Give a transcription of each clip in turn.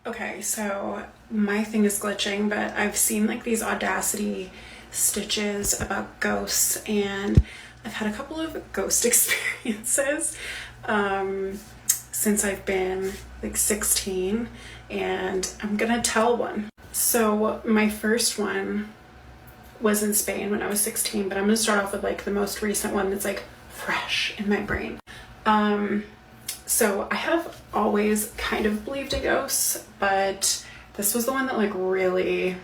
Okay, so my thing is glitching, but I've seen like these Audacity stitches about ghosts, and I've had a couple of ghost experiences since I've been like 16, and I'm gonna tell one. So my first one was in Spain when I was 16, but I'm gonna start off with like the most recent one that's like fresh in my brain. So I have always kind of believed in ghosts, but this was the one that like really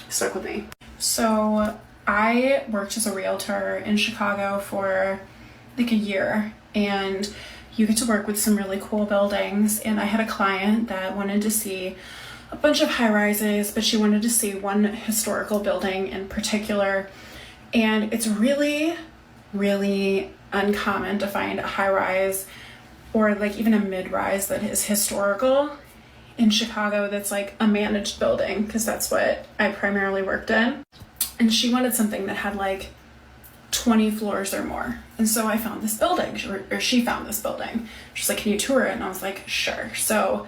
stuck with me. So I worked as a realtor in Chicago for like a year, and you get to work with some really cool buildings. And I had a client that wanted to see a bunch of high rises, but she wanted to see one historical building in particular. And it's really, really uncommon to find a high rise or like even a mid rise that is historical in Chicago that's like a managed building, because that's what I primarily worked in. And she wanted something that had like 20 floors or more. And so I found this building, or she found this building. She's like, "Can you tour it?" And I was like, "Sure." So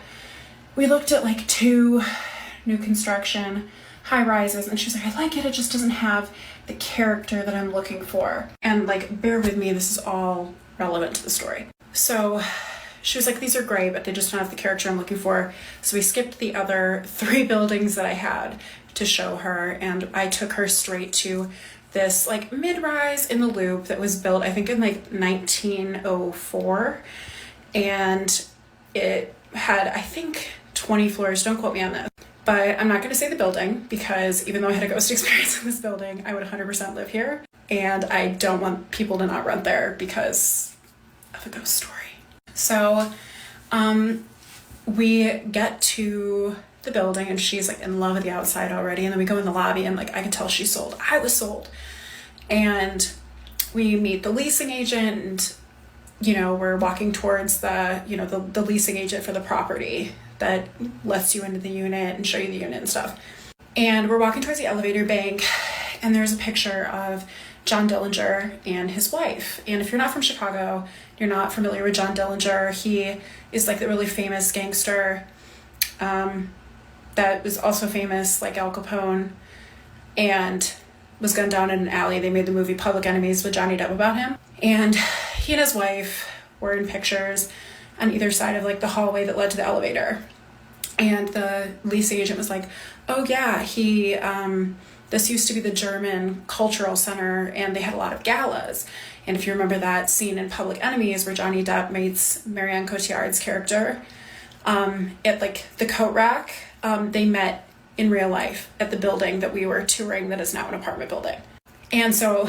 we looked at like 2 new construction high rises, and she's like, "I like it, it just doesn't have the character that I'm looking for." And like, bear with me, this is all relevant to the story. So she was like, "These are great, but they just don't have the character I'm looking for." So we skipped the other 3 buildings that I had to show her, and I took her straight to this like mid-rise in the Loop that was built, I think, in like 1904. And it had, I think, 20 floors. Don't quote me on this. But I'm not going to say the building, because even though I had a ghost experience in this building, I would 100% live here. And I don't want people to not rent there because of a ghost story. So we get to the building, and she's like in love with the outside already. And then we go in the lobby, and like I can tell she's sold. I was sold. And we meet the leasing agent, and we're walking towards the the leasing agent for the property that lets you into the unit and show you the unit and stuff. And we're walking towards the elevator bank, and there's a picture of John Dillinger and his wife. And if you're not from Chicago, you're not familiar with John Dillinger, he is like the really famous gangster that was also famous like Al Capone, and was gunned down in an alley. They made the movie Public Enemies with Johnny Depp about him. And he and his wife were in pictures on either side of like the hallway that led to the elevator. And the leasing agent was like, "Oh yeah, this used to be the German Cultural Center, and they had a lot of galas." And if you remember that scene in Public Enemies where Johnny Depp meets Marianne Cotillard's character at like the coat rack, they met in real life at the building that we were touring that is now an apartment building. And so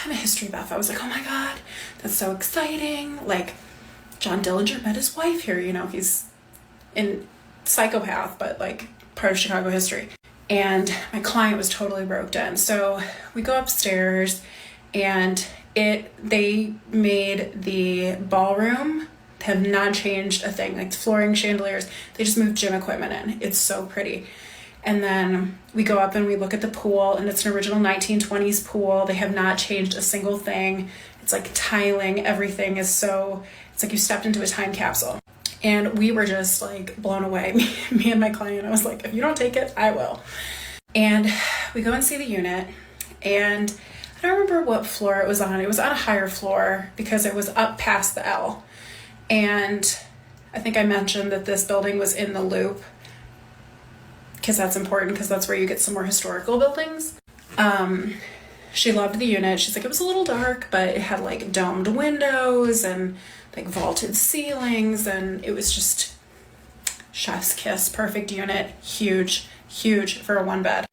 I'm a history buff. I was like, "Oh my God, that's so exciting. Like, John Dillinger met his wife here. He's in psychopath, but like part of Chicago history." And my client was totally roped in. So we go upstairs, and they made the ballroom, have not changed a thing. Like the flooring, chandeliers, they just moved gym equipment in. It's so pretty. And then we go up and we look at the pool, and it's an original 1920s pool. They have not changed a single thing. It's like tiling, everything is so, it's like you stepped into a time capsule. And we were just like blown away, me and my client. I was like, "If you don't take it, I will." And we go and see the unit, and I don't remember what floor it was on. It was on a higher floor because it was up past the L. And I think I mentioned that this building was in the Loop, because that's important, because that's where you get some more historical buildings. She loved the unit. She's like, it was a little dark, but it had like domed windows and like vaulted ceilings, and it was just chef's kiss, perfect unit, huge for a 1-bed.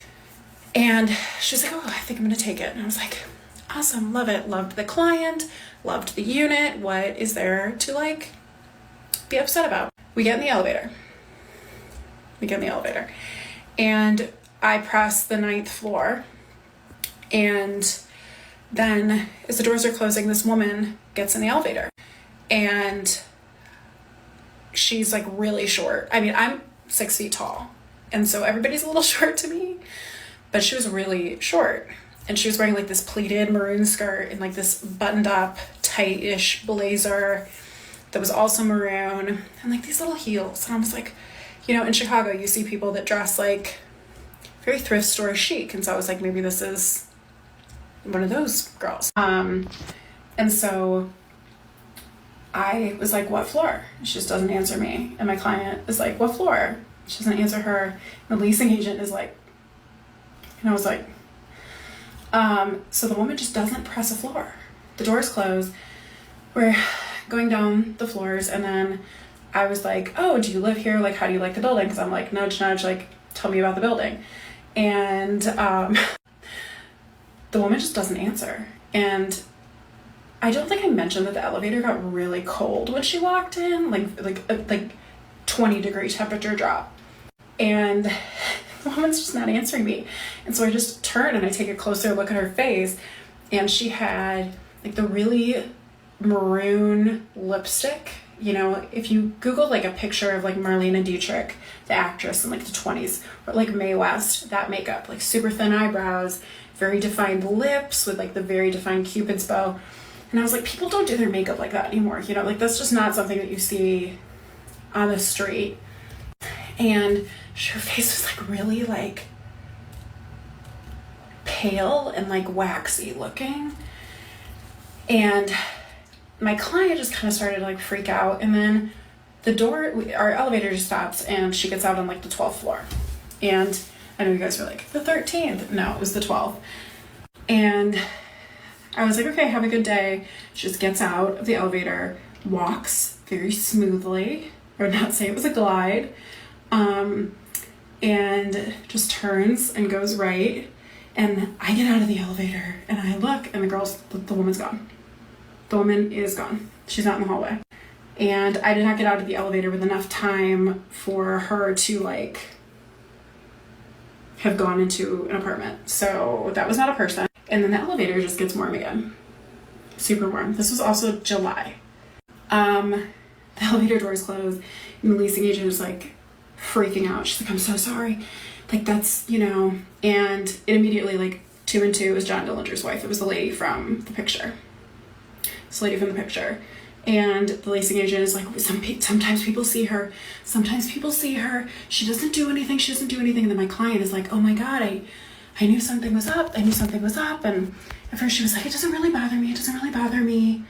And she was like, "Oh, I think I'm gonna take it." And I was like, "Awesome, love it." Loved the client, loved the unit. What is there to like be upset about? We get in the elevator, and I press the 9th floor, and then as the doors are closing, this woman gets in the elevator, and she's like really short. I mean, I'm 6 feet tall, and so everybody's a little short to me, but she was really short, and she was wearing like this pleated maroon skirt and like this buttoned up tight-ish blazer that was also maroon, and like these little heels. And I was like, You know, in Chicago, you see people that dress like very thrift store chic. And so I was like, maybe this is one of those girls. And so I was like, what floor? She just doesn't answer me. And my client is like, what floor? She doesn't answer her. And the leasing agent is like, and I was like, so the woman just doesn't press a floor. The door's closed. We're going down the floors, and then I was like, oh, do you live here? Like, how do you like the building? Because I'm like, nudge, nudge, like, tell me about the building. And the woman just doesn't answer. And I don't think I mentioned that the elevator got really cold when she walked in, like 20-degree temperature drop. And the woman's just not answering me. And so I just turn and I take a closer look at her face, and she had like the really maroon lipstick. You know, if you Google like a picture of like Marlene Dietrich, the actress in like the 20s, or like Mae West, that makeup, like super thin eyebrows, very defined lips with like the very defined Cupid's bow. And I was like, people don't do their makeup like that anymore. You know, like that's just not something that you see on the street. And her face was like really like pale and like waxy looking. And my client just kind of started to like freak out. And then our elevator just stops and she gets out on like the 12th floor. And I know you guys were like, the 13th. No, it was the 12th. And I was like, okay, have a good day. She just gets out of the elevator, walks very smoothly, or not say it was a glide, and just turns and goes right. And I get out of the elevator and I look, and the woman's gone. The woman is gone. She's not in the hallway. And I did not get out of the elevator with enough time for her to like have gone into an apartment. So that was not a person. And then the elevator just gets warm again. Super warm. This was also July. The elevator doors closed and the leasing agent is like freaking out. She's like, I'm so sorry. Like that's, you know, and it immediately like 2 and 2 was John Dillinger's wife. It was the lady from the picture. This lady from the picture. And the leasing agent is like, sometimes people see her. Sometimes people see her. She doesn't do anything. She doesn't do anything. And then my client is like, oh my God, I knew something was up. I knew something was up. And at first she was like, it doesn't really bother me. It doesn't really bother me.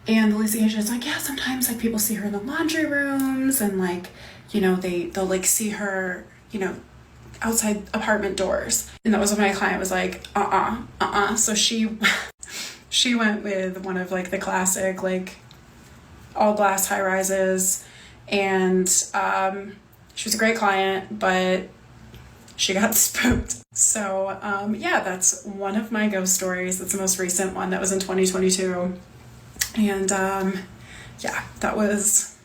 And the leasing agent is like, yeah, sometimes like people see her in the laundry rooms and like, you know, they'll like see her, you know, outside apartment doors. And that was when my client was like, So she went with one of like the classic, like all glass high rises. And she was a great client, but she got spooked. So yeah, that's one of my ghost stories. That's the most recent one. That was in 2022. And yeah, that was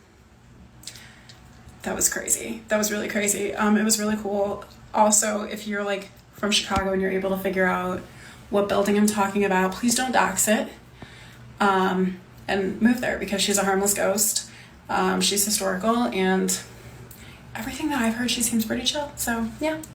crazy. That was really crazy. It was really cool. Also, if you're like from Chicago and you're able to figure out what building I'm talking about, please don't dox it and move there, because she's a harmless ghost. She's historical, and everything that I've heard, she seems pretty chill. So yeah.